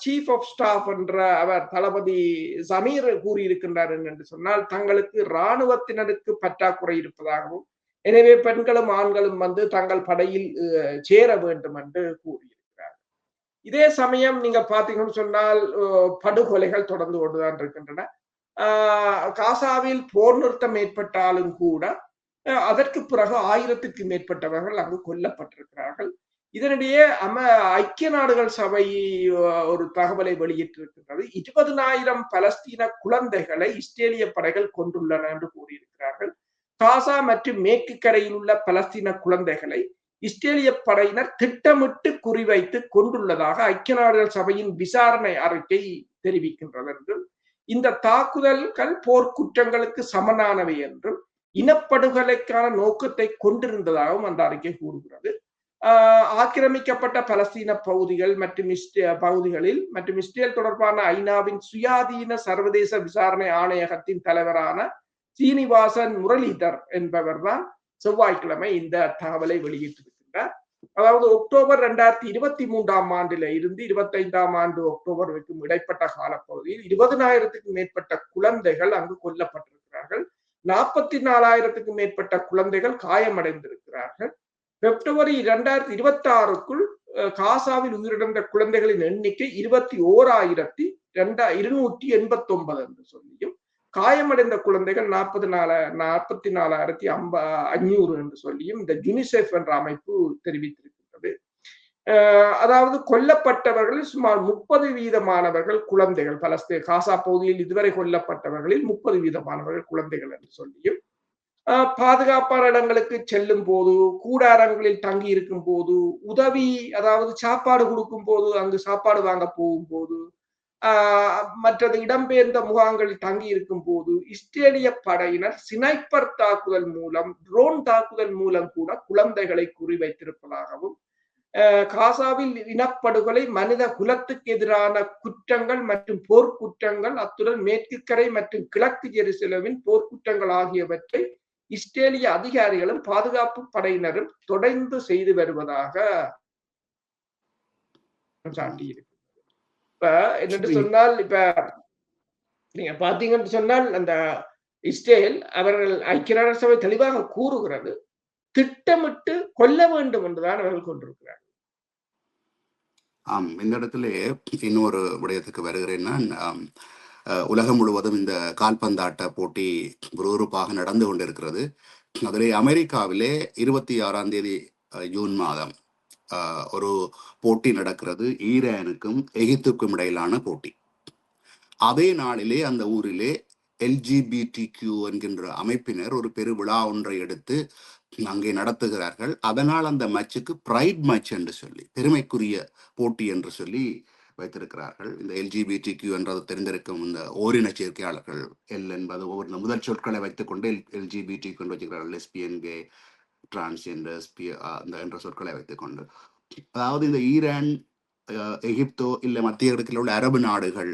சீஃப் ஆஃப் ஸ்டாஃப் என்ற அவர் தளபதி ஜமீர் கூறியிருக்கின்றார் என்று சொன்னால், தங்களுக்கு இராணுவத்தினருக்கு பற்றாக்குறை இருப்பதாகவும், எனவே பெண்களும் ஆண்களும் வந்து தங்கள் படையில் சேர வேண்டும் என்று கூறியிருக்கிறார். இதே சமயம் நீங்க பாத்தீங்கன்னு சொன்னால், படுகொலைகள் தொடர்ந்து கொண்டுதான் இருக்கின்றன. காசாவில் போர் நிறுத்தம் ஏற்பட்டாலும் கூட அதற்கு பிறகு 1000க்கு மேற்பட்டவர்கள் அங்கு கொல்லப்பட்டிருக்கிறார்கள். இதனிடையே ஐக்கிய நாடுகள் சபை ஒரு தகவலை வெளியிட்டிருக்கின்றது. 20,000 பலஸ்தீன குழந்தைகளை இஸ்ரேலிய படைகள் கொண்டுள்ளன என்று கூறியிருக்கிறார்கள். காசா மற்றும் மேற்கு கரையில் உள்ள பலஸ்தீன குழந்தைகளை இஸ்ரேலிய படையினர் திட்டமிட்டு குறிவைத்து கொண்டுள்ளதாக ஐக்கிய நாடுகள் சபையின் விசாரணை அறிக்கை தெரிவிக்கின்றது என்றும், இந்த தாக்குதல்கள் போர்க்குற்றங்களுக்கு சமனானவை என்றும், இனப்படுகொலைக்கான நோக்கத்தை கொண்டிருந்ததாகவும் அந்த அறிக்கை கூறுகிறது. ஆக்கிரமிக்கப்பட்ட பலஸ்தீன பகுதிகள் மற்றும் பகுதிகளில் மற்றும் இஸ்ரேல் தொடர்பான ஐநாவின் சுயாதீன சர்வதேச விசாரணை ஆணையகத்தின் தலைவரான சீனிவாசன் முரளிதர் என்பவர் தான் செவ்வாய்க்கிழமை இந்த தகவலை வெளியிட்டிருக்கின்றார். அதாவது அக்டோபர் 2023 ஆண்டில இருந்து 25 ஆண்டு அக்டோபர் வரைக்கும் இடைப்பட்ட காலப்பகுதியில் 20,000க்கும் மேற்பட்ட குழந்தைகள் அங்கு கொல்லப்பட்டிருக்கிறார்கள். 44,000க்கும் மேற்பட்ட குழந்தைகள் காயமடைந்திருக்கிறார்கள். பிப்ரவரி 2026க்குள் காசாவில் உயிரிழந்த குழந்தைகளின் எண்ணிக்கை 21,289 என்று சொல்லியும் காயமடைந்த குழந்தைகள் 44,500 என்று சொல்லியும் இந்த யுனிசெஃப் என்ற அமைப்பு தெரிவித்திருக்கின்றது. அதாவது கொல்லப்பட்டவர்களில் சுமார் 30% குழந்தைகள். பலஸ்தீன் காசா பகுதியில் இதுவரை கொல்லப்பட்டவர்களில் 30% குழந்தைகள் என்று சொல்லியும் பாதுகாப்பான இடங்களுக்கு செல்லும் போது, கூடாரங்களில் தங்கி இருக்கும் போது, உதவி அதாவது சாப்பாடு கொடுக்கும் போது, அங்கு சாப்பாடு வாங்க போகும் போது, மற்றது இடம்பெயர்ந்த முகாம்களில் தங்கி இருக்கும் போது இஸ்ரேலிய படையினர் ஸ்னைப்பர் தாக்குதல் மூலம், ட்ரோன் தாக்குதல் மூலம் கூட குழந்தைகளை குறிவைத்திருப்பதாகவும், காசாவில் இனப்படுகொலை மனித குலத்துக்கு எதிரான குற்றங்கள் மற்றும் போர்க்குற்றங்கள், அத்துடன் மேற்கு கரை மற்றும் கிழக்கு ஜெருசலேமின் போர்க்குற்றங்கள் ஆகியவற்றை இஸ்ரேலிய அதிகாரிகளும் பாதுகாப்பு படையினரும் தொடர்ந்து செய்து வருவதாக சாட்டியிருக்கு. இப்ப என்னென்று சொன்னால், இப்ப நீங்க பாத்தீங்கன்னு சொன்னால் அந்த இஸ்ரேல் அவர்கள் ஐக்கிய நாடு சபை தெளிவாக கூறுகிறது, திட்டமிட்டு கொல்ல வேண்டும் என்றுதான் அவர்கள் கொண்டிருக்கிறார்கள். இந்த இடத்துல இன்னொரு விடயத்துக்கு வருகிறேன் நான். உலகம் முழுவதும் இந்த கால்பந்தாட்ட போட்டி விறுவிறுப்பாக நடந்து கொண்டிருக்கிறது. அதிலே அமெரிக்காவிலே 26ஆம் தேதி ஜூன் மாதம் ஒரு போட்டி நடக்கிறது. ஈரானுக்கும் எகிப்துக்கும் இடையிலான போட்டி. அதே நாளிலே அந்த ஊரிலே LGBTQ என்கின்ற அமைப்பினர் ஒரு பெரு விழா ஒன்றை எடுத்து அங்கே நடத்துகிறார்கள். அதனால் அந்த மேட்சுக்கு பிரைட் மேட்ச் என்று சொல்லி, பெருமைக்குரிய போட்டி என்று சொல்லி வைத்திருக்கிறார்கள். இந்த LGBTQ என்றது தெரிந்திருக்கும் இந்த ஓரின சேர்க்கையாளர்கள், எல் என்பது ஒவ்வொரு முதல் சொற்களை வைத்துக்கொண்டு LGBTQ என்று வச்சுக்கிறார்கள். லெஸ்பியன், கே, டிரான்ஸ்ஜெண்டர்ஸ் என்ற சொற்களை வைத்துக்கொண்டு, அதாவது இந்த ஈரான், எகிப்தோ இல்லை மத்திய கிழக்கில் உள்ள அரபு நாடுகள்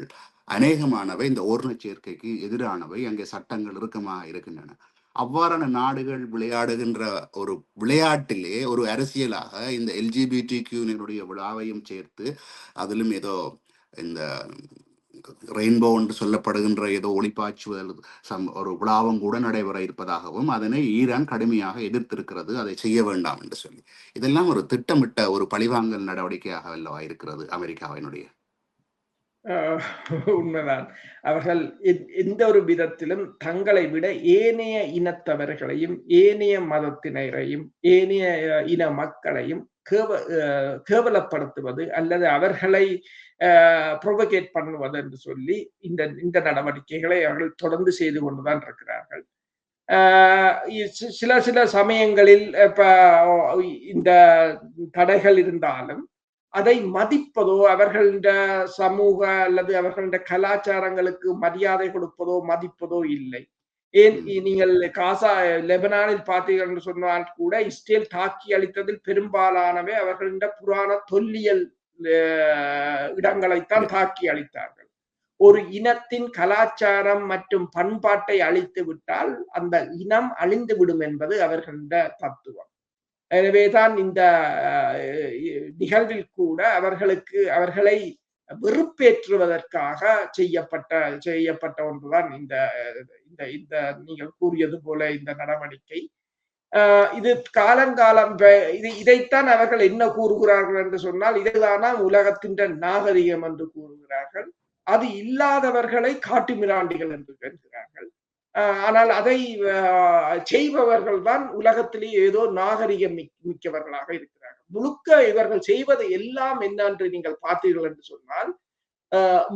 அநேகமானவை இந்த ஓரின சேர்க்கைக்கு எதிரானவை. அங்கே சட்டங்கள் இறுக்கமாக இருக்கின்றன. அவ்வாறான நாடுகள் விளையாடுகின்ற ஒரு விளையாட்டிலே ஒரு அரசியலாக இந்த LGBTQ-னுடைய விழாவையும் சேர்த்து, அதிலும் ஏதோ இந்த ரெயின்போ என்று சொல்லப்படுகின்ற ஏதோ ஒளிப்பாய்ச்சுதல் ஒரு விழாவும் கூட நடைபெற இருப்பதாகவும் அதனை ஈரான் கடுமையாக எதிர்த்திருக்கிறது, அதை செய்ய வேண்டாம் என்று சொல்லி. இதெல்லாம் ஒரு திட்டமிட்ட ஒரு பழிவாங்கல் நடவடிக்கையாக அல்லவா இருக்கிறது அமெரிக்காவினுடைய? உண்மைதான். அவர்கள் எந்த ஒரு விதத்திலும் தங்களை விட ஏனைய இனத்தவர்களையும், ஏனைய மதத்தினரையும், ஏனைய இன மக்களையும் கேவலப்படுத்துவது அல்லது அவர்களை ப்ரொவகேட் பண்ணுவது என்று சொல்லி இந்த நடவடிக்கைகளை அவர்கள் தொடர்ந்து செய்து கொண்டுதான் இருக்கிறார்கள். சில சமயங்களில் இப்ப இந்த தடைகள் இருந்தாலும் அதை மதிப்பதோ, அவர்கள சமூக அல்லது அவர்கள கலாச்சாரங்களுக்கு மரியாதை கொடுப்பதோ மதிப்பதோ இல்லை. ஏன் நீங்கள் காசா லெபனானில் பார்த்தீர்கள் என்று சொன்னால் கூட இஸ்ரேல் தாக்கி அளித்ததில் பெரும்பாலானவை அவர்கள புராண தொல்லியல் இடங்களைத்தான் தாக்கி அளித்தார்கள். ஒரு இனத்தின் கலாச்சாரம் மற்றும் பண்பாட்டை அழித்து விட்டால் அந்த இனம் அழிந்து விடும் என்பது அவர்கள தத்துவம். எனவேதான் இந்த நிகழ்வில் கூட அவர்களை வெறுப்பேற்றுவதற்காக செய்யப்பட்ட ஒன்றுதான் இந்த நீங்கள் கூறியது போல இந்த நடவடிக்கை. இது காலங்காலம் இதைத்தான் அவர்கள் என்ன கூறுகிறார்கள் என்று சொன்னால், இதுதானா உலகத்தின் நாகரிகம் என்று கூறுகிறார்கள். அது இல்லாதவர்களை காட்டு மிராண்டிகள் என்று கருதுகிறார்கள். ஆனால் அதை செய்பவர்கள் தான் உலகத்திலே ஏதோ நாகரிகம் மிக்கவர்களாக இருக்கிறார்கள். முழுக்க இவர்கள் செய்வது எல்லாம் என்னென்று நீங்கள் பார்த்தீர்கள் என்று சொன்னால்,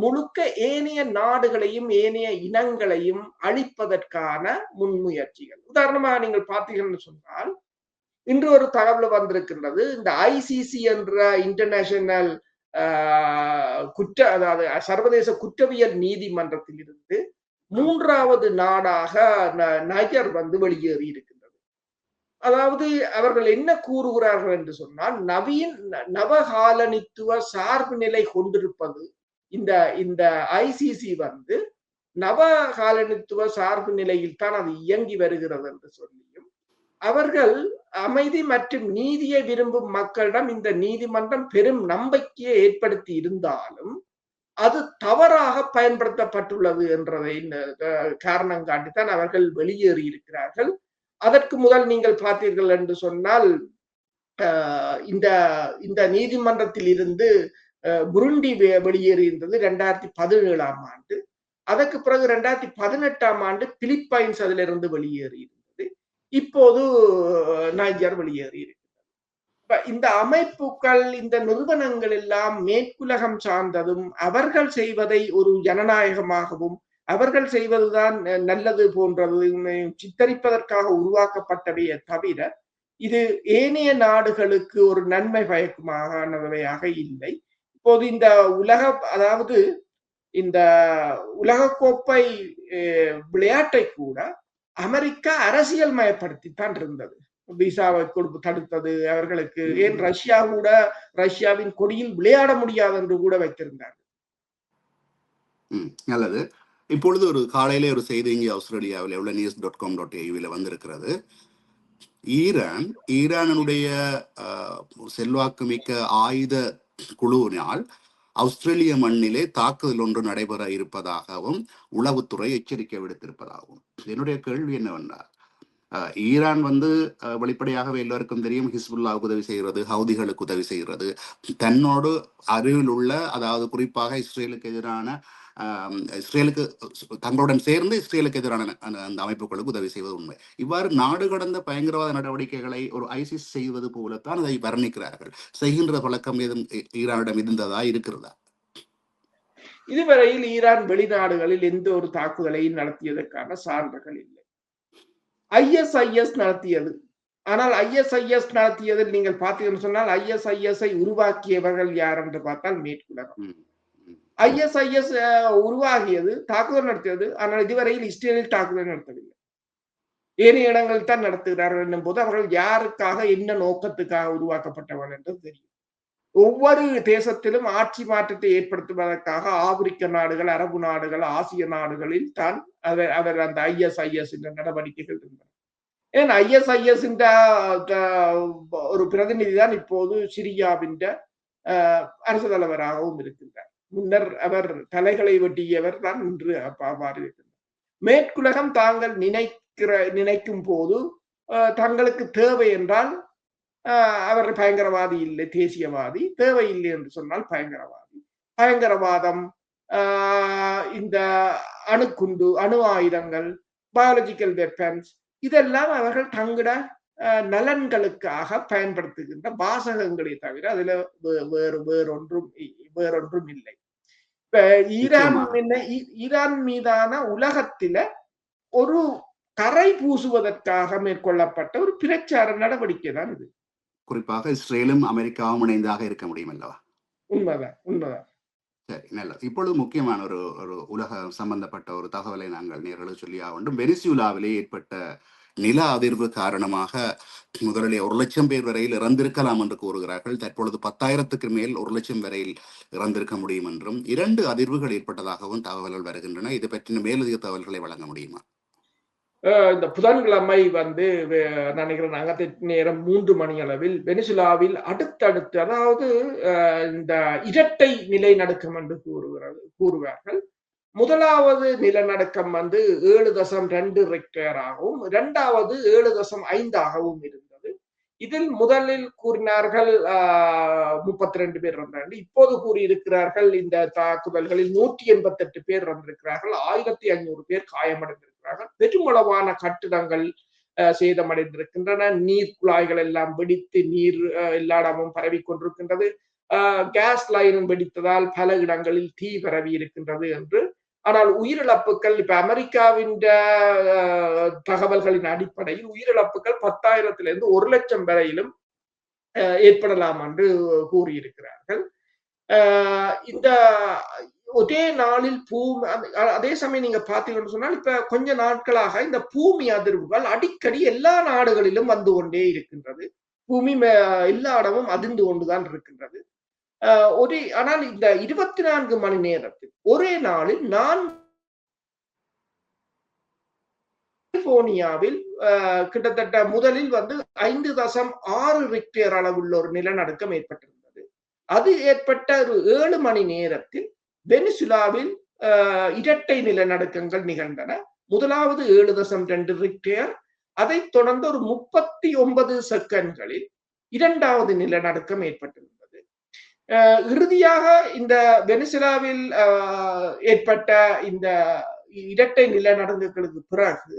முழுக்க ஏனைய நாடுகளையும் ஏனைய இனங்களையும் அழிப்பதற்கான முன்முயற்சிகள். உதாரணமாக நீங்கள் பார்த்தீர்கள் என்று சொன்னால், இன்று ஒரு தகவல் வந்திருக்கின்றது. இந்த ICC என்ற இன்டர்நேஷனல் அதாவது சர்வதேச குற்றவியல் நீதிமன்றத்தில் இருந்து மூன்றாவது நாடாக நைஜர் வந்து வெளியேறி இருக்கின்றது. அதாவது அவர்கள் என்ன கூறுகிறார்கள் என்று சொன்னால், நவகாலனித்துவ சார்பு நிலை கொண்டிருப்பது இந்த இந்த ஐசிசி வந்து நவகாலனித்துவ சார்பு நிலையில் தான் அது இயங்கி வருகிறது என்று சொல்லியும், அவர்கள் அமைதி மற்றும் நீதியை விரும்பும் மக்களிடம் இந்த நீதிமன்றம் பெரும் நம்பிக்கையை ஏற்படுத்தி இருந்தாலும் அது தவறாக பயன்படுத்தப்பட்டுள்ளது என்றதை காரணம் காட்டித்தான் அவர்கள் வெளியேறி இருக்கிறார்கள். அதற்கு முதல் நீங்கள் பார்த்தீர்கள் என்று சொன்னால், இந்த இந்த நீதிமன்றத்தில் இருந்து புருண்டி வெளியேறி இருந்தது 2017ஆம் ஆண்டு. அதற்கு பிறகு 2018ஆம் ஆண்டு பிலிப்பைன்ஸ் அதிலிருந்து வெளியேறி இருந்தது. இப்போது நைஜர் வெளியேறி இருக்கிறது. இந்த அமைப்புகள், இந்த நிறுவனங்கள் எல்லாம் மேற்குலகம் சார்ந்ததும், அவர்கள் செய்வதை ஒரு ஜனநாயகமாகவும் அவர்கள் செய்வதுதான் நல்லது போன்றது சித்தரிப்பதற்காக உருவாக்கப்பட்டவையே தவிர இது ஏனைய நாடுகளுக்கு ஒரு நன்மை பயக்குமானவையாக இல்லை. இப்போது இந்த அதாவது இந்த உலகக்கோப்பை விளையாட்டை கூட அமெரிக்கா அரசியல் மயப்படுத்தித்தான் இருந்தது. விசாவை கொடுப்பு தடுத்தது அவர்களுக்கு. ஏன் ரஷ்யா கூட ரஷ்யாவின் கொடியில் விளையாட முடியாது என்று கூட வைத்திருந்தார்கள். நல்லது. இப்பொழுது ஒரு காலையிலே ஒரு செய்தி இங்கே ஆஸ்திரேலியாவில் உள்ள news.com.au வந்திருக்கிறது. ஈரானுடைய செல்வாக்குமிக்க ஆயுத குழுவினால் ஆஸ்திரேலிய மண்ணிலே தாக்குதல் ஒன்று நடைபெற இருப்பதாகவும் உளவுத்துறை எச்சரிக்கை விடுத்திருப்பதாகவும். என்னுடைய கேள்வி என்னவென்றால், ஈரான் வந்து வெளிப்படையாகவே எல்லோருக்கும் தெரியும், ஹிஸ்புல்லாவுக்கு உதவி செய்கிறது, ஹவுதிகளுக்கு உதவி செய்கிறது, தன்னோடு அருகில் உள்ள, அதாவது குறிப்பாக இஸ்ரேலுக்கு எதிரான இஸ்ரேலுக்கு தங்களுடன் சேர்ந்து இஸ்ரேலுக்கு எதிரான அந்த அமைப்புகளுக்கு உதவி செய்வது உண்மை. இவ்வாறு நாடு கடந்த பயங்கரவாத நடவடிக்கைகளை ஒரு ஐசிஸ் செய்வது போலத்தான் அதை வர்ணிக்கிறார்கள். செய்கின்ற பழக்கம் ஏதும் ஈரானிடம் இருந்ததா, இருக்கிறதா? இதுவரையில் ஈரான் வெளிநாடுகளில் எந்த ஒரு தாக்குதலையும் நடத்தியதற்கான சான்றுகள் இல்லை. ஐஎஸ்ஐஎஸ் நடத்தியது. ஆனால் ஐஎஸ்ஐஎஸ் நடத்தியதில் நீங்கள் பார்த்தீங்கன்னு சொன்னால் ஐஎஸ்ஐஎஸ்ஐ உருவாக்கியவர்கள் யார் என்று பார்த்தால் மேற்குலகம். ஐஎஸ்ஐஎஸ் உருவாகியது, தாக்குதல் நடத்தியது. ஆனால் இதுவரையில் இஸ்ரேலில் தாக்குதல் நடத்தவில்லை. ஏனைய இடங்களில் தான் நடத்துகிறார்கள் என்னும் போது அவர்கள் யாருக்காக, என்ன நோக்கத்துக்காக உருவாக்கப்பட்டவர்கள் என்று தெரியும். ஒவ்வொரு தேசத்திலும் ஆட்சி மாற்றத்தை ஏற்படுத்துவதற்காக ஆப்பிரிக்க நாடுகள், அரபு நாடுகள், ஆசிய நாடுகளில் தான் அவர் அந்த ஐஎஸ்ஐஎஸ் என்ற நடவடிக்கைகள் இருந்தன. ஏன் ஐஎஸ்ஐஎஸ் ஒரு பிரதிநிதி தான் இப்போது சிரியாவின் அரசு தலைவராகவும் இருக்கின்றார். முன்னர் அவர் தலைகளை வெட்டியவர் தான் இன்று அவ்வாறு இருக்கின்றார். மேற்குலகம் தாங்கள் நினைக்கும் போது தங்களுக்கு தேவை என்றால் அவர் பயங்கரவாதி இல்லை, தேசியவாதி. தேவையில்லை என்று சொன்னால் பயங்கரவாதி. பயங்கரவாதம், இந்த அணுகுண்டு, அணு ஆயுதங்கள், பயாலஜிக்கல் வெப்பன்ஸ், இதெல்லாம் அவர்கள் தங்கள நலன்களுக்காக பயன்படுத்துகின்ற வாசகங்களை தவிர அதுல வேறொன்றும் இல்லை. இப்ப ஈரான் மீதான உலகத்தில ஒரு கரை பூசுவதற்காக மேற்கொள்ளப்பட்ட ஒரு பிரச்சார நடவடிக்கை தான் இது. குறிப்பாக இஸ்ரேலும் அமெரிக்காவும் இணைந்தாக இருக்க முடியும் அல்லவா? உண்மைதான். சரி, நல்லது. இப்பொழுது முக்கியமான ஒரு உலக சம்பந்தப்பட்ட ஒரு தகவலை நாங்கள் நேரில் சொல்லியாக வேண்டும். வெனிசுலாவிலே ஏற்பட்ட நில அதிர்வு காரணமாக முதலிலே 1 லட்சம் பேர் வரையில் இறந்திருக்கலாம் என்று கூறுகிறார்கள். தற்பொழுது 10,000க்கு மேல் 1 லட்சம் வரையில் இறந்திருக்க முடியும் என்றும், 2 அதிர்வுகள் ஏற்பட்டதாகவும் தகவல்கள் வருகின்றன. இது பற்றின மேலதிக தகவல்களை வழங்க முடியுமா? இந்த புதன்கிழமை வந்து நினைக்கிறேன் அங்கத்தை நேரம் 3 மணி அளவில் வெனிசுலாவில் அடுத்தடுத்து, அதாவது இந்த இரட்டை நிலநடுக்கம் என்று கூறுவார்கள். முதலாவது நிலநடுக்கம் வந்து 7.2 ரெக்டராகவும், 2வது 7.5 இருந்தது. இதில் முதலில் கூறினார்கள் 32 பேர் இறந்தார்கள். இப்போது கூறியிருக்கிறார்கள் இந்த தாக்குதல்களில் 188 பேர் இறந்திருக்கிறார்கள், 1500 பேர் காயமடைந்திருக்கிறார்கள். பெருமளவான கட்டிடங்கள் சேதமடைந்திருக்கின்றன. நீர் குழாய்கள் எல்லாம் வெடித்து நீர் எல்லா இடமும் பரவி கொண்டிருக்கின்றது. கேஸ் லைனும் வெடித்ததால் பல இடங்களில் தீ பரவி இருக்கின்றது என்று. ஆனால் உயிரிழப்புகள், இப்ப அமெரிக்காவின் தகவல்களின் அடிப்படையில் உயிரிழப்புகள் 10,000 1 லட்சம் வரையிலும் ஏற்படலாம் என்று கூறியிருக்கிறார்கள். இந்த ஒரே நாளில் அதே சமயம் நீங்க பாத்தீங்கன்னு சொன்னால் இப்ப கொஞ்ச நாட்களாக இந்த பூமி அதிர்வுகள் அடிக்கடி எல்லா நாடுகளிலும் வந்து கொண்டே இருக்கின்றது. பூமி எல்லா இடமும் அதிர்ந்து கொண்டுதான் இருக்கின்றது. ஆனால் இந்த 24 மணி நேரத்தில் ஒரே நாளில் கலிபோர்னியாவில் கிட்டத்தட்ட முதலில் வந்து 5.6 ரிக்டர் அளவுள்ள ஒரு நிலநடுக்கம் ஏற்பட்டிருந்தது. அது ஏற்பட்ட ஒரு 7 மணி நேரத்தில் வெனிசுலாவில் இரட்டை நிலநடுக்கங்கள் நிகழ்ந்தன. முதலாவது 7.2 ரிக்டர், அதைத் தொடர்ந்து ஒரு 39 செகண்ட்களில் இரண்டாவது நிலநடுக்கம் ஏற்பட்டிருந்தது. இறுதியாக இந்த வெனிசுலாவில் ஏற்பட்ட இந்த இரட்டை நிலநடுக்கங்களுக்கு பிறகு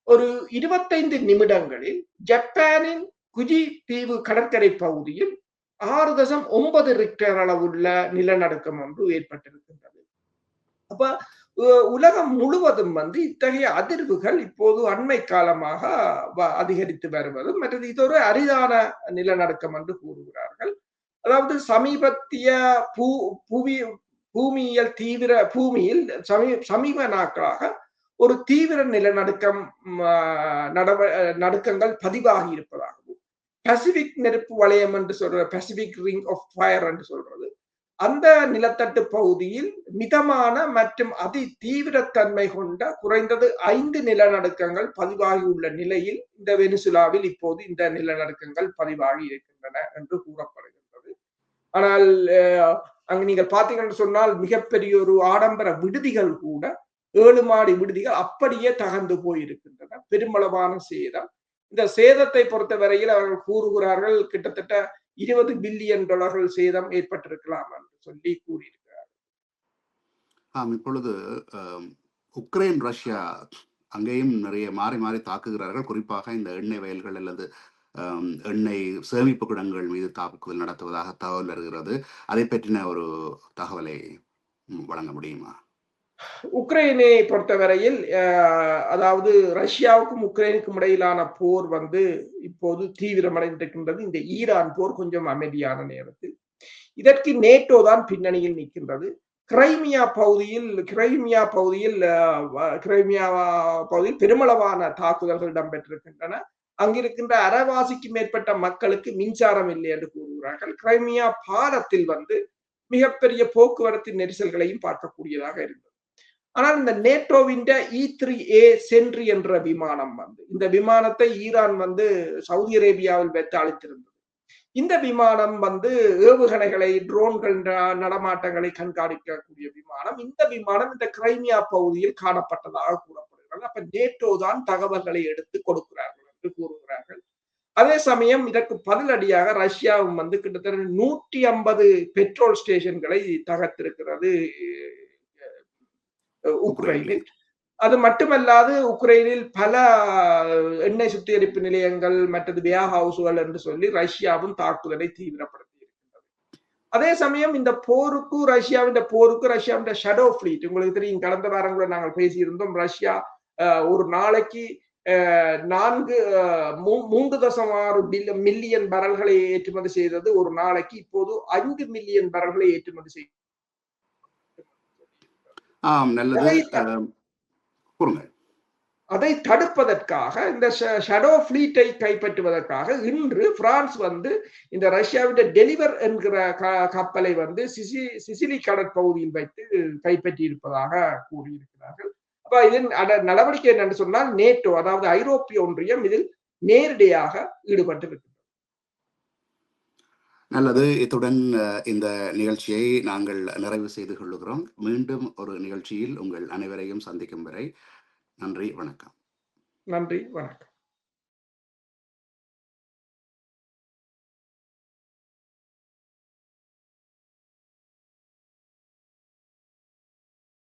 ஒரு 25 நிமிடங்களில் ஜப்பானின் குஜி தீவு கடற்கரை பகுதியில் 6.9 ரிக்டர் அளவுள்ள நிலநடுக்கம் ஒன்று ஏற்பட்டிருக்கின்றது. அப்ப உலகம் முழுவதும் வந்து இத்தகைய அதிர்வுகள் இப்போது அண்மை காலமாக அதிகரித்து வருவதும் மற்றது இது ஒரு அரிதான நிலநடுக்கம் என்று கூறுகிறார்கள். அதாவது சமீபத்திய பூமியில் சமீப நாட்களாக ஒரு தீவிர நிலநடுக்கம் நடுக்கங்கள் பதிவாகி இருப்பதாகவும் பசிபிக் நெருப்பு வளையம் என்று சொல்ற பசிபிக் ரிங் ஆஃப் ஃபயர் என்று சொல்றது அந்த நிலத்தட்டு பகுதியில் மிதமான மற்றும் அதி தீவிரத்தன்மை கொண்ட குறைந்தது 5 நிலநடுக்கங்கள் பதிவாகியுள்ள நிலையில் இந்த வெனிசுலாவில் இப்போது இந்த நிலநடுக்கங்கள் பதிவாகி இருக்கின்றன என்று கூறப்படுகின்றது. ஆனால் அங்கு நீங்கள் பார்த்தீங்கன்னு சொன்னால் மிகப்பெரிய ஒரு ஆடம்பர விடுதிகள் கூட 7 மாடி விடுதிகள் அப்படியே தகர்ந்து போயிருக்கின்றன. பெருமளவான சேதம். இந்த சேதத்தை பொறுத்த வரையில் அவர்கள் கூறுகிறார்கள் கிட்டத்தட்ட $20 பில்லியன் சேதம் ஏற்பட்டிருக்கலாம் என்று சொல்லி கூறியிருக்கிறார்கள். இப்பொழுது உக்ரைன் ரஷ்யா அங்கேயும் நிறைய மாறி மாறி தாக்குகிறார்கள். குறிப்பாக இந்த எண்ணெய் வயல்கள் அல்லது எண்ணெய் சேமிப்பு கிடங்குகள் மீது தாக்குதல் நடத்துவதாக தகவல் வருகிறது. அதை பற்றின ஒரு தகவலை வழங்க முடியுமா? உக்ரைனை பொறுத்தவரையில் அதாவது ரஷ்யாவுக்கும் உக்ரைனுக்கும் இடையிலான போர் வந்து இப்போது தீவிரமடைந்திருக்கின்றது. இந்த ஈரான் போர் கொஞ்சம் அமைதியான நேரத்தில் இதற்கு நேட்டோ தான் பின்னணியில் நிற்கின்றது. கிரைமியா பகுதியில் பெருமளவான தாக்குதல்கள் இடம்பெற்றிருக்கின்றன. அங்கிருக்கின்ற அரைவாசிக்கு மேற்பட்ட மக்களுக்கு மின்சாரம் இல்லை என்று கூறுகிறார்கள். கிரைமியா பாலத்தில் வந்து மிகப்பெரிய போக்குவரத்து நெரிசல்களையும் பார்க்கக்கூடியதாக இருந்தது. ஆனால் இந்த நேட்டோவின் E-3A சென்ட்ரி என்ற விமானம் வந்து இந்த விமானத்தை ஈரான் வந்து சவுதி அரேபியாவில் வைத்து அளித்திருந்தது. இந்த விமானம் வந்து ஏவுகணைகளை ட்ரோன்கள் நடமாட்டங்களை கண்காணிக்கக்கூடிய விமானம். இந்த விமானம் இந்த கிரைமியா பகுதியில் காணப்பட்டதாக கூறப்படுகிறது. அப்ப நேட்டோ தான் தகவல்களை எடுத்து கொடுக்கிறார்கள் என்று கூறுகிறார்கள். அதே சமயம் இதற்கு பதிலடியாக ரஷ்யாவும் வந்து கிட்டத்தட்ட 150 பெட்ரோல் ஸ்டேஷன்களை தகர்த்திருக்கிறது உக்ரைனில். அது மட்டுமல்லாது உக்ரைனில் பல எண்ணெய் சுத்திகரிப்பு நிலையங்கள் மற்றது வேர் ஹவுஸ்கள் என்று சொல்லி ரஷ்யாவும் தாக்குதலை தீவிரப்படுத்தி இருக்கின்றது. அதே சமயம் இந்த போருக்கு ரஷ்யாவின் ஷடோ ஃபிளீட் உங்களுக்கு தெரியும். கடந்த வாரம் கூட நாங்கள் பேசியிருந்தோம். ரஷ்யா ஒரு நாளைக்கு 3.6 மில்லியன் பரல்களை ஏற்றுமதி செய்தது ஒரு நாளைக்கு. இப்போது 5 மில்லியன் பரல்களை ஏற்றுமதி செய்யும். அதை தடுப்பதற்காக இந்த ஷடோ ஃபிளீட்டை கைப்பற்றுவதற்காக இன்று பிரான்ஸ் வந்து இந்த ரஷ்யாவின் டெலிவர் என்கிற கப்பலை வந்து சிசிலி கடற்பகுதியில் வைத்து கைப்பற்றி இருப்பதாக கூறியிருக்கிறார்கள். அப்ப இதன் நடவடிக்கை என்னன்னு சொன்னால் நேட்டோ அதாவது ஐரோப்பிய ஒன்றியம் இதில் நேரடியாக ஈடுபட்டிருக்கிறது. நல்லது. இத்துடன் இந்த நிகழ்ச்சியை நாங்கள் நிறைவு செய்து கொள்ளுகிறோம். மீண்டும் ஒரு நிகழ்ச்சியில் உங்கள் அனைவரையும் சந்திக்கும் வரை நன்றி, வணக்கம். நன்றி, வணக்கம்.